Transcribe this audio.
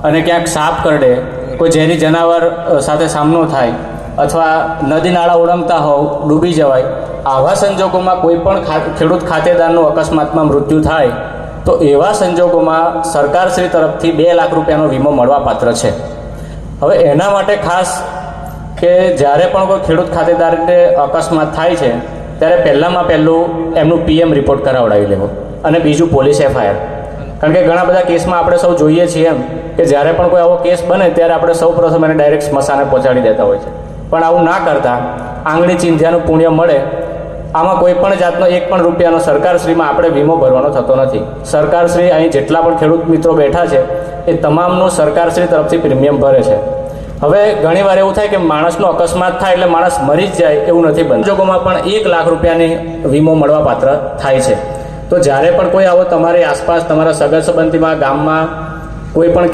અને ક્યાંક સાપ કરડે, કોઈ ઝેરી જનાવર સાથે સામનો થાય અથવા નદી નાળા ઓળંગતા હોવ, ડૂબી જવાય, આવા સંજોગોમાં કોઈ પણ ખેડૂત ખાતેદારનું અકસ્માતમાં મૃત્યુ થાય તો એવા સંજોગોમાં સરકારશ્રી તરફથી 2 લાખ રૂપિયાનો વીમો મળવાપાત્ર છે. હવે એના માટે ખાસ કે જ્યારે પણ કોઈ ખેડૂત ખાતેદારને અકસ્માત થાય છે ત્યારે પહેલાં એમનું PM રિપોર્ટ કરાવડાવી લેવો અને બીજું પોલીસ FIR. કારણ કે ઘણા બધા કેસમાં આપણે સૌ જોઈએ છીએ એમ કે જ્યારે પણ કોઈ આવો કેસ બને ત્યારે આપણે સૌ પ્રથમ એને ડાયરેક્ટ સ્મશાને પહોંચાડી દેતા હોય છે. પણ આવું ના કરતાં આંગળી ચીંધ્યાનું પુણ્ય મળે. આમાં કોઈ પણ જાતનો 1 પણ રૂપિયાનો સરકારશ્રીમાં આપણે વીમો ભરવાનો થતો નથી. સરકારશ્રી અહીં જેટલા પણ ખેડૂત મિત્રો બેઠા છે એ તમામનું સરકારશ્રી તરફથી પ્રીમિયમ ભરે છે. હવે ઘણીવાર એવું થાય કે માણસનો અકસ્માત થાય એટલે માણસ મરી જ જાય એવું નથી બનતું. સંજોગોમાં પણ 1 લાખ રૂપિયાની વીમો મળવાપાત્ર થાય છે. તો જ્યારે પણ કોઈ આવો તમારી આસપાસ તમારા સગા સંબંધીમાં ગામમાં કોઈ પણ